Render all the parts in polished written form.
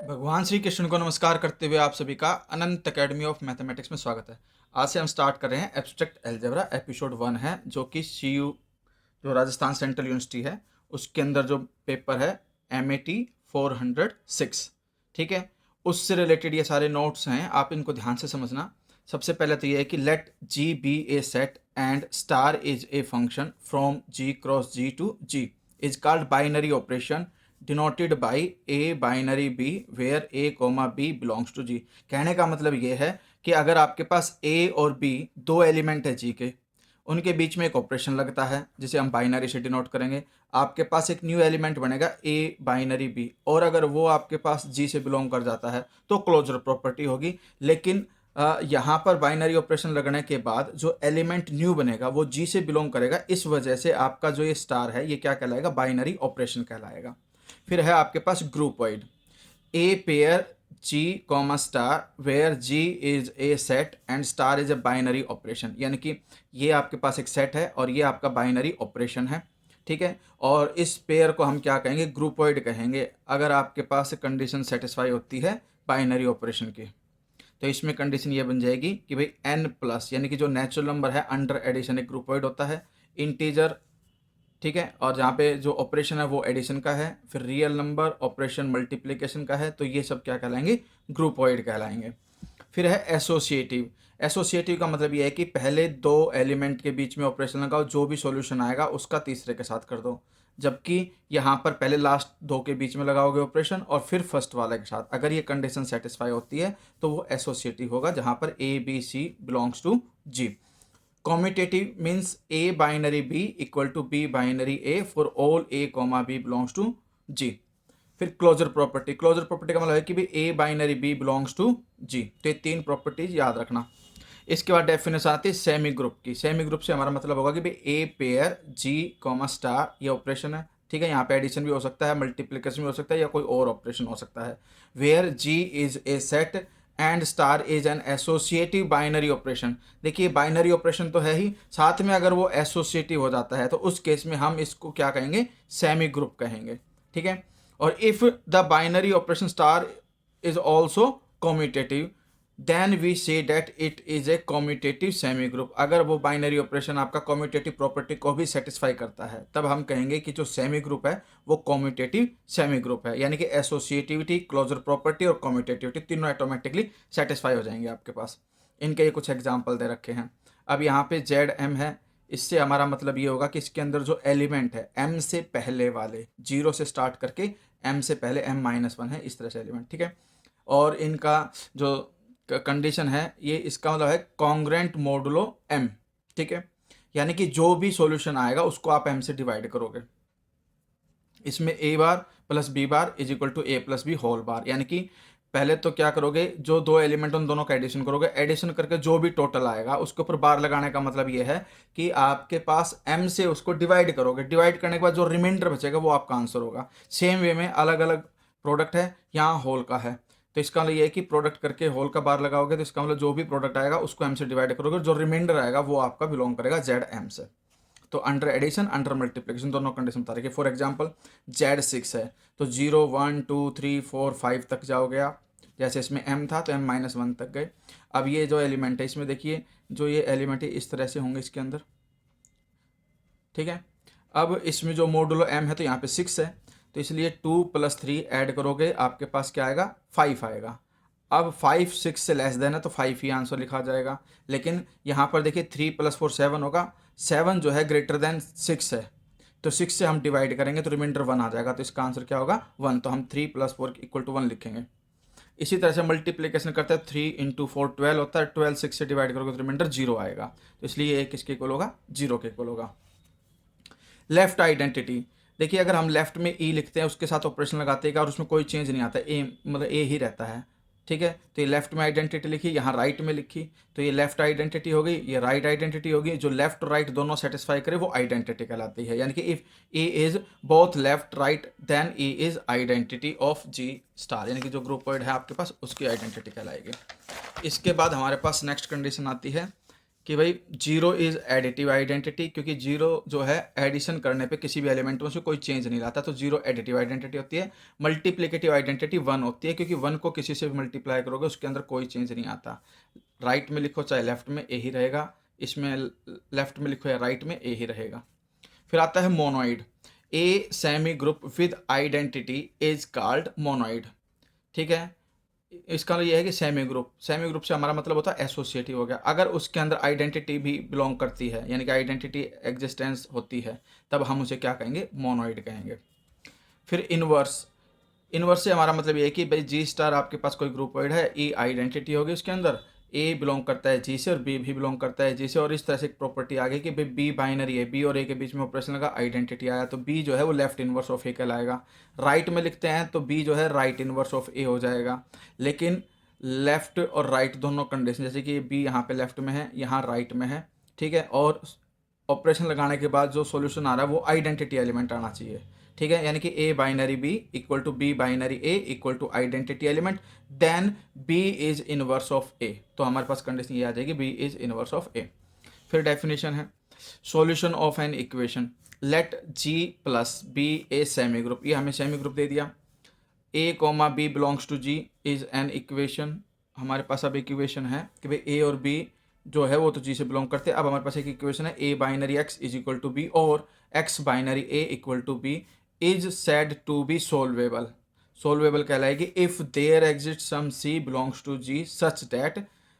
भगवान श्री कृष्ण को नमस्कार करते हुए आप सभी का अनंत अकेडमी ऑफ मैथमेटिक्स में स्वागत है। आज से हम स्टार्ट कर रहे हैं एब्स्ट्रैक्ट अलजेब्रा एपिसोड 1 है, जो कि CU जो राजस्थान सेंट्रल यूनिवर्सिटी है उसके अंदर जो पेपर है MAT 406। ठीक है, उससे रिलेटेड ये सारे नोट्स हैं, आप इनको ध्यान से समझना। सबसे पहले तो ये है कि let G be a set and star is a function from G cross G to G is called binary operation denoted by a binary b where a comma b belongs to G. कहने का मतलब ये है कि अगर आपके पास ए और बी दो एलिमेंट है जी के, उनके बीच में एक ऑपरेशन लगता है जिसे हम बाइनरी से डिनोट करेंगे। आपके पास एक न्यू एलिमेंट बनेगा ए बाइनरी बी, और अगर वो आपके पास जी से बिलोंग कर जाता है तो क्लोजर प्रॉपर्टी होगी। लेकिन यहाँ पर बाइनरी ऑपरेशन लगने के बाद जो एलिमेंट न्यू बनेगा वो जी से बिलोंग करेगा, इस वजह से आपका जो ये स्टार है ये क्या कहलाएगा, बाइनरी ऑपरेशन कहलाएगा। फिर है आपके पास groupoid a pair G comma star where G is a set and star is a binary operation, यानी कि ये आपके पास एक सेट है और ये आपका बाइनरी ऑपरेशन है। ठीक है, और इस पेयर को हम क्या कहेंगे, ग्रुपॉइड कहेंगे, अगर आपके पास कंडीशन सेटिस्फाई होती है बाइनरी ऑपरेशन की। तो इसमें कंडीशन ये बन जाएगी कि भाई n प्लस, यानी कि जो नेचुरल नंबर है अंडर एडिशन एक ग्रुपॉइड होता है, इंटीजर, ठीक है, और जहाँ पे जो ऑपरेशन है वो एडिशन का है, फिर रियल नंबर ऑपरेशन मल्टीप्लिकेशन का है, तो ये सब क्या कहलाएंगे, ग्रुपॉइड कहलाएंगे। फिर है एसोसिएटिव। एसोसिएटिव का मतलब ये है कि पहले दो एलिमेंट के बीच में ऑपरेशन लगाओ, जो भी सॉल्यूशन आएगा उसका तीसरे के साथ कर दो, जबकि यहाँ पर पहले लास्ट दो के बीच में लगाओगे ऑपरेशन और फिर फर्स्ट वाले के साथ। अगर ये कंडीशन सेटिस्फाई होती है तो वो एसोसिएटिव होगा, जहाँ पर a b c belongs to G. Commutative means a binary B equal to B binary a for all A comma B belongs to G. फिर क्लोजर प्रॉपर्टी। क्लोजर प्रॉपर्टी का मतलब है कि भी a binary b belongs to G. तो ये तीन properties याद रखना। इसके बाद डेफिनेशन आती है सेमी ग्रुप की। सेमी ग्रुप से हमारा मतलब होगा कि भाई A pair G comma star, ये ऑपरेशन है। ठीक है, यहाँ पे एडिशन भी हो सकता है, मल्टीप्लिकेशन भी हो सकता है, या कोई और ऑपरेशन हो सकता है। Where G is a set and star is an associative binary operation. देखिए बाइनरी ऑपरेशन तो है ही, साथ में अगर वो एसोसिएटिव हो जाता है तो उस केस में हम इसको क्या कहेंगे, सेमी ग्रुप कहेंगे। ठीक है, और if the binary operation star is also commutative then we say that it is a commutative semi group. अगर वो बाइनरी ऑपरेशन आपका कॉम्यूटेटिव प्रॉपर्टी को भी सेटिस्फाई करता है तब हम कहेंगे कि जो सेमी ग्रुप है वो कॉम्यूटेटिव सेमी ग्रुप है, यानी कि एसोसिएटिविटी, क्लोजर प्रॉपर्टी और कॉम्यूटेटिविटी तीनों ऑटोमेटिकली सेटिस्फाई हो जाएंगे आपके पास। इनके ये कुछ एग्जाम्पल दे रखे हैं। अब यहाँ पे जेड एम है, इससे हमारा मतलब ये होगा कि इसके अंदर जो एलिमेंट है एम से पहले वाले, जीरो से स्टार्ट करके एम से पहले m-1 है, इस तरह से एलिमेंट। ठीक है, और इनका जो कंडीशन है ये, इसका मतलब है कॉन्ग्रेंट मोडुलो m। ठीक है, यानी कि जो भी सॉल्यूशन आएगा उसको आप m से डिवाइड करोगे। इसमें a bar plus b bar is equal to a plus B whole bar, यानी कि पहले तो क्या करोगे, जो दो एलिमेंट उन दोनों का एडिशन करोगे, एडिशन करके जो भी टोटल आएगा उसके ऊपर बार लगाने का मतलब ये है कि आपके पास m से उसको डिवाइड करोगे। डिवाइड करने के बाद जो रिमाइंडर बचेगा वो आपका आंसर होगा। सेम वे में अलग अलग प्रोडक्ट है, यहाँ होल का है, तो इसका मतलब ये है कि प्रोडक्ट करके होल का बार लगाओगे तो इसका मतलब जो भी प्रोडक्ट आएगा उसको m से डिवाइड करोगे, जो रिमाइंडर आएगा वो आपका बिलोंग करेगा जेड एम से। तो अंडर एडिशन अंडर मल्टीप्लिकेशन दोनों कंडीशन बता रही है। फॉर एग्जांपल Z6 है तो 0 1 2 3 4 5 तक जाओगे आप, जैसे इसमें m था तो m-1 तक गए। अब ये जो एलिमेंट है इसमें देखिए, जो ये एलिमेंट है इस तरह से होंगे इसके अंदर। ठीक है, अब इसमें जो मोडुलो m है तो यहाँ पे 6 है, तो इसलिए 2 + 3 ऐड करोगे आपके पास क्या आएगा, 5 आएगा। अब 5 6 से लेस देन है तो 5 ही आंसर लिखा जाएगा। लेकिन यहाँ पर देखिए 3 + 4 7 होगा, 7 जो है ग्रेटर देन 6 है, तो 6 से हम डिवाइड करेंगे तो रिमाइंडर 1 आ जाएगा, तो इसका आंसर क्या होगा, 1। तो हम 3 + 4 = 1 लिखेंगे। इसी तरह से मल्टीप्लिकेशन करते हैं, 3 × 4 12 होता है, 12 6 से डिवाइड करोगे तो रिमाइंडर 0 आएगा, तो इसलिए ये किसके इक्वल होगा, 0 के इक्वल होगा। Left identity. देखिए अगर हम लेफ्ट में ई लिखते हैं उसके साथ ऑपरेशन लगाते हैं और उसमें कोई चेंज नहीं आता, ए मतलब ए ही रहता है। ठीक है, तो ये लेफ्ट में आइडेंटिटी लिखी, यहाँ राइट में लिखी, तो ये लेफ्ट आइडेंटिटी हो गई, ये राइट आइडेंटिटी होगी। जो लेफ्ट राइट दोनों सेटिस्फाई करे वो आइडेंटिटी कहलाती है, यानी कि if A is both left right then E is identity of G star, यानी कि जो ग्रुपॉइड है आपके पास उसकी आइडेंटिटी कहलाएगी। इसके बाद हमारे पास नेक्स्ट कंडीशन आती है कि भाई जीरो इज़ एडिटिव आइडेंटिटी, क्योंकि जीरो जो है एडिशन करने पे किसी भी एलिमेंट में से कोई चेंज नहीं लाता, तो जीरो एडिटिव आइडेंटिटी होती है। मल्टीप्लिकेटिव आइडेंटिटी वन होती है, क्योंकि वन को किसी से भी मल्टीप्लाई करोगे उसके अंदर कोई चेंज नहीं आता। राइट में लिखो चाहे लेफ्ट में, ए ही रहेगा। इसमें लेफ्ट में लिखो या राइट में, ए ही रहेगा। फिर आता है monoid. A semi group with identity is called monoid. ठीक है, इसका ये है कि सेमी ग्रुप से हमारा मतलब होता है एसोसिएटिव हो गया। अगर उसके अंदर आइडेंटिटी भी बिलोंग करती है, यानी कि आइडेंटिटी एग्जिस्टेंस होती है, तब हम उसे क्या कहेंगे? मोनोइड कहेंगे। फिर इनवर्स। इनवर्स से हमारा मतलब ये है कि भाई जी स्टार आपके पास कोई ग्रुपॉइड है, ई आइडेंटिटी होगी उसके अंदर, ए बिलोंग करता है जी से और बी भी बिलोंग करता है जी से, और इस तरह से एक प्रॉपर्टी आ गई कि भाई बी बाइनरी है, बी और ए के बीच में ऑपरेशन लगा, आइडेंटिटी आया, तो बी जो है वो लेफ्ट इनवर्स ऑफ ए कहलाएगा। राइट में लिखते हैं तो बी जो है राइट इनवर्स ऑफ ए हो जाएगा। लेकिन लेफ्ट और राइट दोनों कंडीशन, जैसे कि बी यहाँ पे लेफ्ट में है, यहाँ राइट में है, ठीक है, और ऑपरेशन लगाने के बाद जो सॉल्यूशन आ रहा है वो आइडेंटिटी एलिमेंट आना चाहिए। ठीक है, यानी कि a binary B equal to B binary A equal to identity element, then b is inverse of a. तो हमारे पास कंडीशन ये आ जाएगी b is inverse of a. फिर डेफिनेशन है solution of an equation, let G plus b a semi group. ये हमें सेमी ग्रुप दे दिया। A comma B belongs to G is an equation. हमारे पास अब इक्वेशन है कि भाई ए और बी जो है वो तो जी से बिलोंग करते हैं। अब हमारे पास एक इक्वेशन है a binary x is equal to b और x binary A equal to b is said to be solvable. Solvable कहलाएगी if there exist some c belongs to G such that,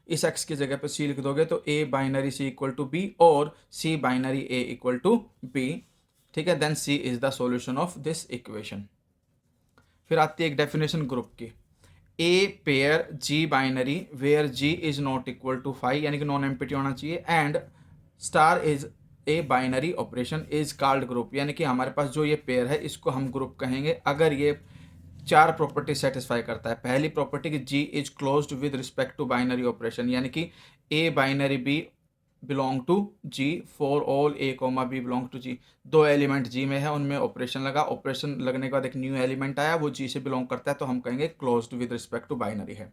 इस x की जगह पर c लिख दोगे तो a binary c equal to b और c binary A equal to b. ठीक है, then c is the solution of this equation. फिर आती है एक डेफिनेशन ग्रुप की, A pair G binary where G is not equal to 5, यानी कि नॉन एम्प्टी होना चाहिए, and star is a binary operation is called group. यानी कि हमारे पास जो ये पेयर है इसको हम ग्रुप कहेंगे अगर ये चार प्रॉपर्टी सेटिस्फाई करता है। पहली प्रॉपर्टी कि G is closed with respect to binary operation, यानी कि a binary b belong to G for all A comma b belong to G. दो एलिमेंट जी में है, उनमें ऑपरेशन लगा, ऑपरेशन लगने के बाद एक न्यू एलिमेंट आया, वो जी से बिलोंग करता है, तो हम कहेंगे closed with respect to binary है।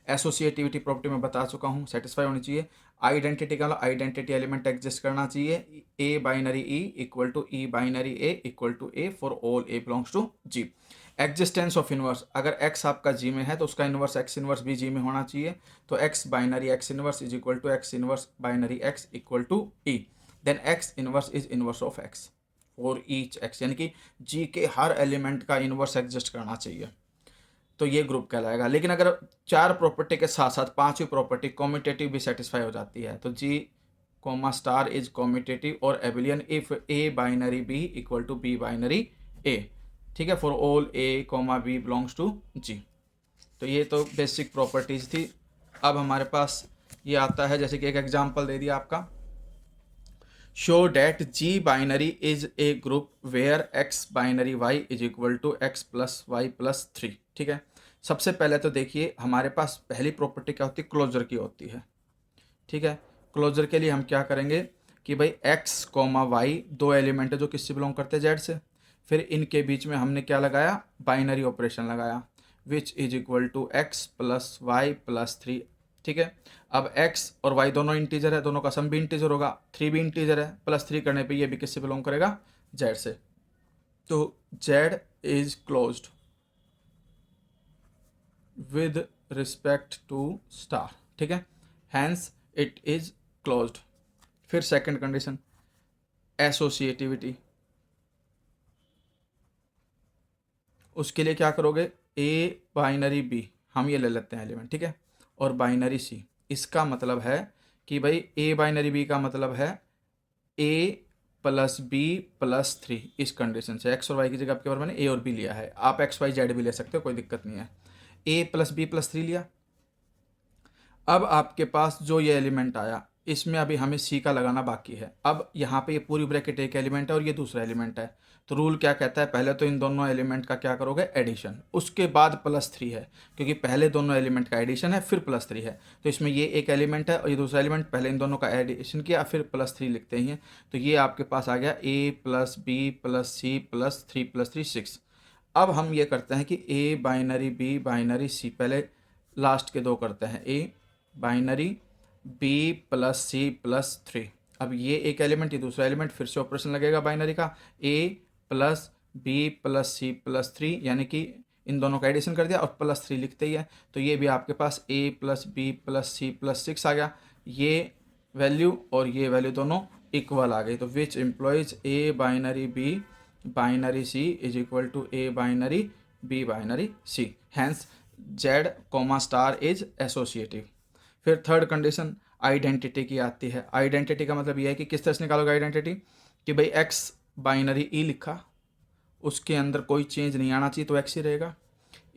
एसोसिएटिविटी प्रॉपर्टी में बता चुका हूँ, सेटिस्फाई होनी चाहिए। आइडेंटिटी का आइडेंटिटी एलिमेंट एग्जिस्ट करना चाहिए, A binary E equal to E binary A equal to A for all A belongs to G. Existence of inverse, अगर एक्स आपका जी में है तो उसका इनवर्स एक्स इनवर्स भी जी में होना चाहिए, तो X binary X inverse is equal to X inverse binary X equal to E. Then X inverse is inverse of X for each X, यानी कि जी के हर एलिमेंट का इनवर्स एग्जिस्ट करना चाहिए, तो ये ग्रुप कहलाएगा। लेकिन अगर चार प्रॉपर्टी के साथ साथ पांचवी प्रॉपर्टी कॉम्यूटेटिव भी सेटिस्फाई हो जाती है, तो G comma star is commutative और abelian if A binary B equal to B binary A. ठीक है, for all A comma B belongs to G. तो ये तो बेसिक प्रॉपर्टीज थी। अब हमारे पास ये आता है, जैसे कि एक एग्जांपल दे दिया आपका, show that G binary is a group where X binary Y is equal to x plus Y plus 3। ठीक है, सबसे पहले तो देखिए हमारे पास पहली प्रॉपर्टी क्या होती है? क्लोजर की होती है। ठीक है, क्लोजर के लिए हम क्या करेंगे कि भाई एक्स कॉमा वाई दो एलिमेंट है जो किससे बिलोंग करते हैं? जेड से। फिर इनके बीच में हमने क्या लगाया? बाइनरी ऑपरेशन लगाया, which is equal to x plus Y plus 3। ठीक है, अब x और y दोनों इंटीजर है, दोनों का सम भी इंटीजर होगा, 3 भी इंटीजर है, प्लस 3 करने पे ये भी किससे बिलोंग करेगा? z से। तो z is closed with respect to star. ठीक है, हैंस इट इज क्लोज्ड। फिर सेकंड कंडीशन एसोसिएटिविटी, उसके लिए क्या करोगे? a बाइनरी b हम ये ले लेते हैं एलिमेंट, ठीक है, और बाइनरी c। इसका मतलब है कि भाई a बाइनरी b का मतलब है a प्लस बी प्लस 3। इस कंडीशन से x और y की जगह आपके बारे में a और b लिया है, आप x y z भी ले सकते हो, कोई दिक्कत नहीं है। a प्लस बी प्लस 3 लिया। अब आपके पास जो ये एलिमेंट आया इसमें अभी हमें सी का लगाना बाकी है। अब यहाँ पे ये पूरी ब्रैकेट एक एलिमेंट है और ये दूसरा एलिमेंट है, तो रूल क्या कहता है? पहले तो इन दोनों एलिमेंट का क्या करोगे? एडिशन, उसके बाद प्लस 3 है, क्योंकि पहले दोनों एलिमेंट का एडिशन है फिर प्लस 3 है। तो इसमें ये एक एलिमेंट है और ये दूसरा एलिमेंट, पहले इन दोनों का एडिशन किया फिर प्लस 3 लिखते हैं। तो ये आपके पास आ गया a plus B plus C plus 3 6। अब हम ये करते हैं कि a binary b binary c, पहले लास्ट के दो करते हैं, a binary B plus C plus three. अब ये एक एलिमेंट, ये दूसरा एलिमेंट, फिर से ऑपरेशन लगेगा बाइनरी का, A plus B plus C plus three, यानी कि इन दोनों का एडिशन कर दिया और प्लस थ्री लिखते ही है, तो ये भी आपके पास A plus B plus C plus six आ गया। ये वैल्यू और ये वैल्यू दोनों इक्वल आ गई, तो which implies A binary B binary C is equal to A binary B binary C, hence Z comma star is associative. फिर थर्ड कंडीशन आइडेंटिटी की आती है। आइडेंटिटी का मतलब ये है कि किस तरह से निकालोगे आइडेंटिटी, कि भाई एक्स बाइनरी ई लिखा, उसके अंदर कोई चेंज नहीं आना चाहिए तो एक्स ही रहेगा।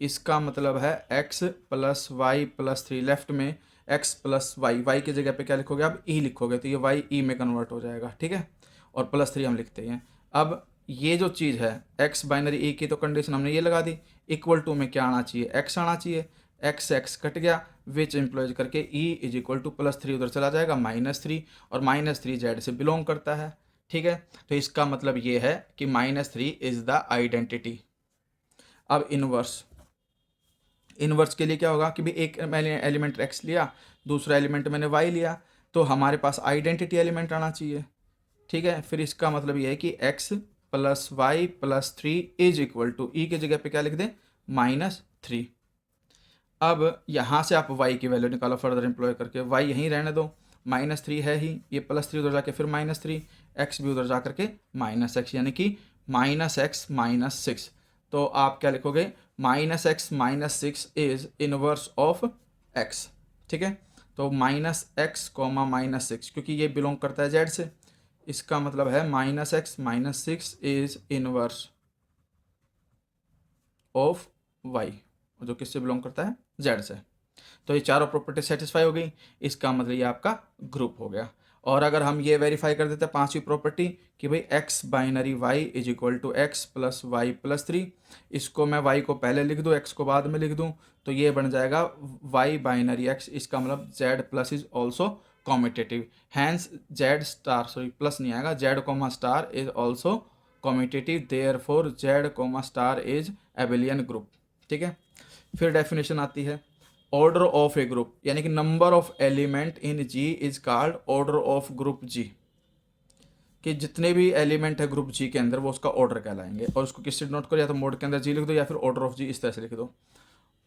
इसका मतलब है X plus Y plus three, left में एक्स प्लस वाई, वाई की जगह पे क्या लिखोगे आप, ई लिखोगे, तो ये वाई ई में कन्वर्ट हो जाएगा, ठीक है, और प्लस थ्री हम लिखते हैं। अब ये जो चीज़ है एक्स बाइनरी ई की, तो कंडीशन हमने ये लगा दी, इक्वल टू में क्या आना चाहिए, एक्स आना चाहिए, एक्स एक्स कट गया, विच एम्प्लॉयज करके E is equal two plus three उधर चला जाएगा माइनस थ्री, और माइनस थ्री जेड से बिलोंग करता है, ठीक है। तो इसका मतलब ये है कि minus three is the identity. अब इनवर्स, इनवर्स के लिए क्या होगा कि भी एक मैंने एलिमेंट एक्स लिया, दूसरा एलिमेंट मैंने वाई लिया, तो हमारे पास आइडेंटिटी एलिमेंट आना चाहिए, ठीक है। फिर इसका मतलब ये है कि X plus Y plus three is equal to, E की जगह पे क्या लिख दें, माइनस थ्री। अब यहाँ से आप y की वैल्यू निकालो फर्दर एम्प्लॉय करके, y यहीं रहने दो, माइनस थ्री है ही, ये प्लस थ्री उधर जाके फिर माइनस थ्री, एक्स भी उधर जा करके माइनस एक्स, यानी कि माइनस एक्स माइनस सिक्स। तो आप क्या लिखोगे, minus X minus six is inverse of x, ठीक है। तो minus x comma minus six, क्योंकि ये बिलोंग करता है जेड से, इसका मतलब है minus X minus six is inverse of Y, जो किससे बिलोंग करता है, जेड से। तो ये चारों प्रॉपर्टी सेटिस्फाई हो गई, इसका मतलब ये आपका ग्रुप हो गया। और अगर हम ये वेरीफाई कर देते हैं पांचवी प्रॉपर्टी कि भाई x binary Y is equal to x plus Y plus three, इसको मैं वाई को पहले लिख दूँ एक्स को बाद में लिख दूँ, तो ये बन जाएगा वाई बाइनरी एक्स, इसका मतलब z plus is also commutative, hence z star, sorry plus नहीं आएगा, z comma star is also commutative, therefore z comma star is abelian group, ठीक है। फिर डेफिनेशन आती है ऑर्डर ऑफ ए ग्रुप, यानी कि number of element in G is called order of group G, कि जितने भी एलिमेंट है ग्रुप जी के अंदर वो उसका ऑर्डर कहलाएंगे, और उसको किससे नोट करो, या तो मोड के अंदर जी लिख दो या फिर ऑर्डर ऑफ जी इस तरह से लिख दो।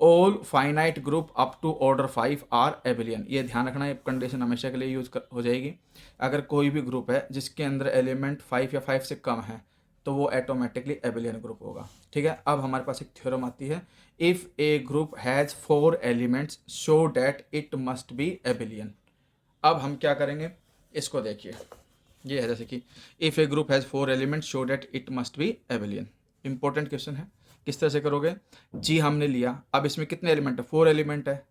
All finite group up to order five are abelian, ये ध्यान रखना, ये कंडीशन हमेशा के लिए हो जाएगी। अगर कोई भी ग्रुप है जिसके अंदर एलिमेंट फाइव या फाइव से कम है तो वो ऑटोमेटिकली एबिलियन ग्रुप होगा, ठीक है। अब हमारे पास एक थ्योरम आती है, if A group has four elements show that it must be एबिलियन। अब हम क्या करेंगे, इसको देखिए, ये है जैसे कि if A group has four elements show that it must be एबिलियन। Important question है, किस तरह से करोगे, जी हमने लिया, अब इसमें कितने एलिमेंट है, फोर एलिमेंट है,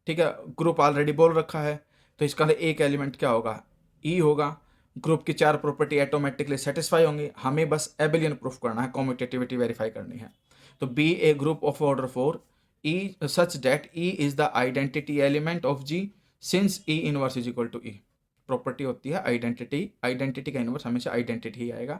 ठीक है, ग्रुप ऑलरेडी बोल रखा है, तो इसका एक एलिमेंट क्या होगा, ई होगा, ग्रुप की चार प्रॉपर्टी ऑटोमेटिकली सेटिस्फाई होंगी, हमें बस एबिलियन प्रूफ करना है, कॉम्यूटेटिविटी वेरीफाई करनी है। तो be a group of order four e such that e is the identity element of G since e inverse is equal to e. Property होती है आइडेंटिटी, आइडेंटिटी का इनवर्स हमेशा आइडेंटिटी ही आएगा।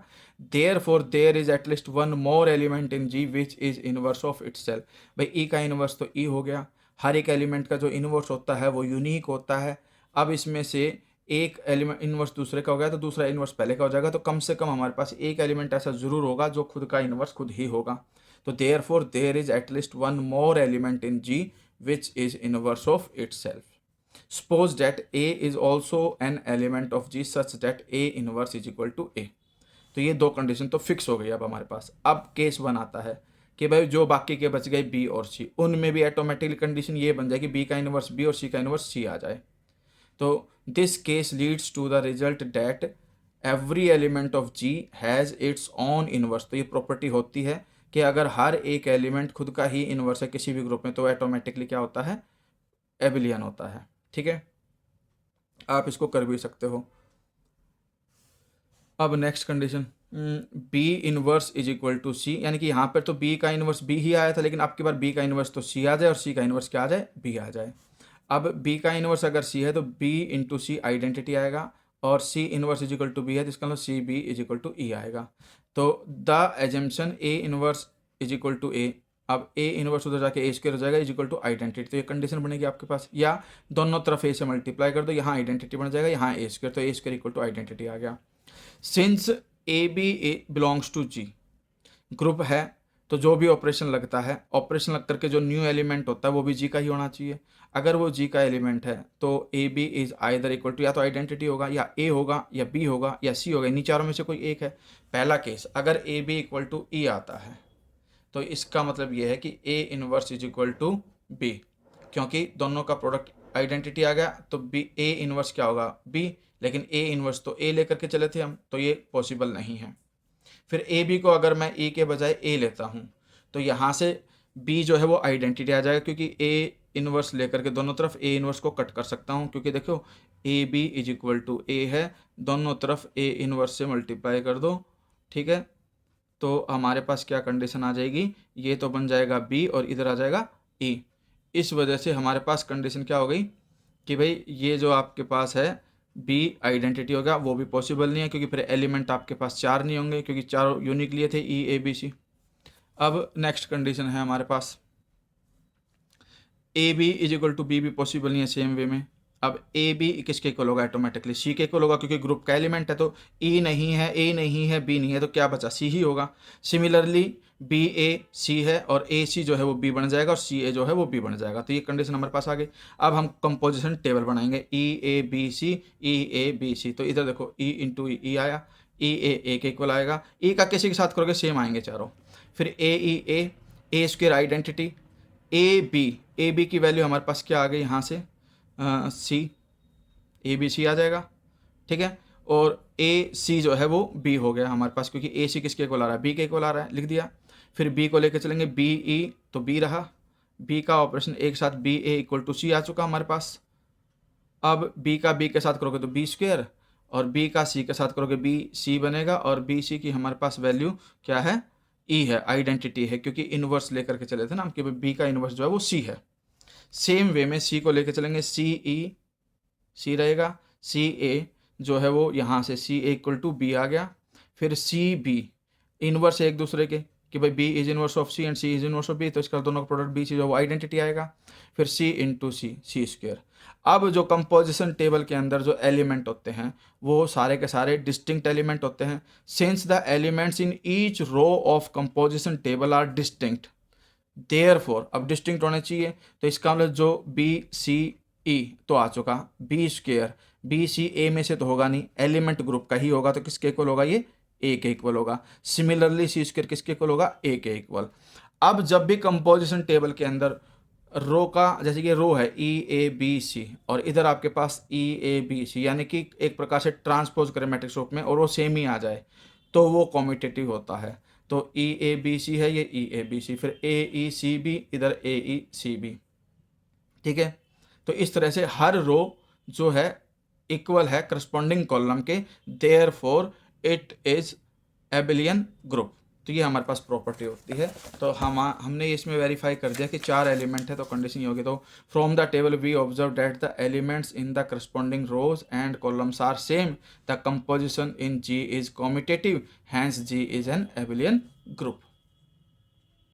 Therefore there is at least one more element in G which is inverse of itself. भाई e का inverse तो ई हो गया, हर एक एलिमेंट का जो इनवर्स होता है वो यूनिक होता है। अब इसमें से एक एलिमेंट इनवर्स दूसरे का हो गया तो दूसरा इनवर्स पहले का हो जाएगा, तो कम से कम हमारे पास एक एलिमेंट ऐसा जरूर होगा जो खुद का इनवर्स खुद ही होगा। तो therefore there is at least one more element in G which is inverse of itself. Suppose that A is also an element of G such that A inverse is equal to A। तो ये दो condition तो fix हो गई अब हमारे पास। अब केस वन आता है कि भाई जो बाकी के बच गए B और C, उनमें भी ऑटोमेटिकली कंडीशन ये बन जाए कि B का इनवर्स B और C का इनवर्स C आ जाए। तो this case leads to the result that every element of G has its own inverse. तो ये प्रॉपर्टी होती है कि अगर हर एक एलिमेंट खुद का ही इनवर्स है किसी भी ग्रुप में तो ऑटोमेटिकली क्या होता है, एबिलियन होता है, ठीक है। आप इसको कर भी सकते हो। अब next condition B inverse is equal to C, यानी कि यहाँ पर तो बी का इनवर्स बी ही आया था, लेकिन आपकी बार बी का इनवर्स तो सी आ जाए और सी का इनवर्स क्या आ जाए, बी आ जाए। अब बी का इनवर्स अगर सी है तो बी इंटू सी आइडेंटिटी आएगा, और C inverse is equal to B है, जिसका मतलब C B is equal to E आएगा। तो the assumption A inverse is equal to A, अब ए इनवर्स उधर जाके ए स्क्वायर हो जाएगा इज इक्वल टू आइडेंटिटी, तो ये कंडीशन बनेगी आपके पास। या दोनों तरफ ए से मल्टीप्लाई कर दो, यहाँ आइडेंटिटी बन जाएगा, यहाँ ए स्क्वायर, तो a square equal to identity आ गया। Since a b belongs to G group है, तो जो भी ऑपरेशन लगता है, ऑपरेशन लग करके जो न्यू एलिमेंट होता है वो भी जी का ही होना चाहिए। अगर वो जी का एलिमेंट है तो a B is either equal to, या तो आइडेंटिटी होगा, या ए होगा, या बी होगा, या सी होगा, इन्हीं चारों में से कोई एक है। पहला केस, अगर a b equal to e आता है तो इसका मतलब ये है कि a inverse is equal to b, क्योंकि दोनों का प्रोडक्ट आइडेंटिटी आ गया, तो बी ए इनवर्स क्या होगा बी, लेकिन ए इनवर्स तो ए लेकर के चले थे हम, तो ये पॉसिबल नहीं है। फिर ए बी को अगर मैं ए के बजाय ए लेता हूँ तो यहाँ से बी जो है वो आइडेंटिटी आ जाएगा, क्योंकि ए इनवर्स लेकर के दोनों तरफ ए इनवर्स को कट कर सकता हूँ, क्योंकि देखो A B is equal to A है, दोनों तरफ ए इनवर्स से मल्टीप्लाई कर दो, ठीक है। तो हमारे पास क्या कंडीशन आ जाएगी, ये तो बन जाएगा बी और इधर आ जाएगा ई। इस वजह से हमारे पास कंडीशन क्या हो गई कि भाई ये जो आपके पास है बी आइडेंटिटी होगा, वो भी पॉसिबल नहीं है, क्योंकि फिर एलिमेंट आपके पास चार नहीं होंगे, क्योंकि चार यूनिक लिए थे ई ए बी सी। अब नेक्स्ट कंडीशन है हमारे पास A B is equal to B भी पॉसिबल नहीं है सेम वे में। अब ए बी किसके इक्वल होगा, ऑटोमेटिकली सी के इक्वल होगा, क्योंकि ग्रुप का एलिमेंट है, तो ई नहीं है, ए नहीं है, बी नहीं है, तो क्या बचा, सी ही होगा। सिमिलरली बी ए सी है और ए सी जो है वो बी बन जाएगा और सी ए जो है वो बी बन जाएगा, तो ये कंडीशन हमारे पास आ गई। अब हम कंपोजिशन टेबल बनाएंगे, ई ए बी सी, ई ए बी सी, तो इधर देखो ई इंटू ई आया, ई ए के इक्वल आएगा, ई का किसी के साथ करोगे सेम आएंगे चारों। फिर ए स्क्वायर आइडेंटिटी, ए बी की वैल्यू हमारे पास क्या आ गई यहाँ से सी, ए बी सी आ जाएगा, ठीक है। और ए सी जो है वो बी हो गया हमारे पास, क्योंकि ए सी किसके इक्वल आ रहा है, बी के इक्वल आ रहा है, लिख दिया। फिर बी को लेकर चलेंगे, बी ई, तो बी रहा, बी का ऑपरेशन एक साथ बी ए इक्वल टू सी आ चुका हमारे पास। अब बी का बी के साथ करोगे तो बी स्क्वायर, और बी का सी के साथ करोगे बी सी बनेगा, और बी सी की हमारे पास वैल्यू क्या है, ई है, आइडेंटिटी है, क्योंकि इनवर्स लेकर के चले थे ना हम कि बी का इनवर्स जो है वो सी है। सेम वे में सी को लेकर चलेंगे, सी ई सी रहेगा, सी ए जो है वो यहाँ से सी ए इक्वल टू बी आ गया। फिर सी बी इनवर्स एक दूसरे के, कि भाई b is inverse of c and c is inverse of b, तो इसका दोनों का प्रोडक्ट बी सी जो है वो आइडेंटिटी आएगा। फिर सी इंटू सी, सी स्क्वायर। अब जो कंपोजिशन टेबल के अंदर जो एलिमेंट होते हैं वो सारे के सारे डिस्टिंक्ट एलिमेंट होते हैं। Since the elements in each row of composition table are distinct, therefore, अब डिस्टिंक्ट होने चाहिए, तो इसका मतलब जो बी सी ई तो आ चुका, बी स्क्वायर, बी सी ए में से तो होगा नहीं, एलिमेंट ग्रुप का ही होगा, तो किसके इक्वल होगा, ये ए के इक्वल होगा। सिमिलरली सी स्क्वायर किसके इक्वल होगा, ए के इक्वल। अब जब भी कंपोजिशन टेबल के अंदर रो का, जैसे कि रो है ई ए बी सी और इधर आपके पास ई ए बी सी, यानी कि एक प्रकार से ट्रांसपोज करें मैट्रिक्स रूप में और वो सेम ही आ जाए, तो वो कॉम्यूटेटिव होता है। तो ई ए बी सी है, ये ई ए बी सी, फिर ए ई सी बी, इधर ए ई सी बी, ठीक है। तो इस तरह से हर रो जो है इक्वल है करस्पॉन्डिंग कॉलम के, therefore it is abelian group. तो ये हमारे पास प्रॉपर्टी होती है। तो हमने इसमें वेरीफाई कर दिया कि चार एलिमेंट है, तो कंडीशन ये होगी। तो from the table we observe that the elements in the corresponding rows and columns are same, the composition in G is commutative, hence G is an abelian group.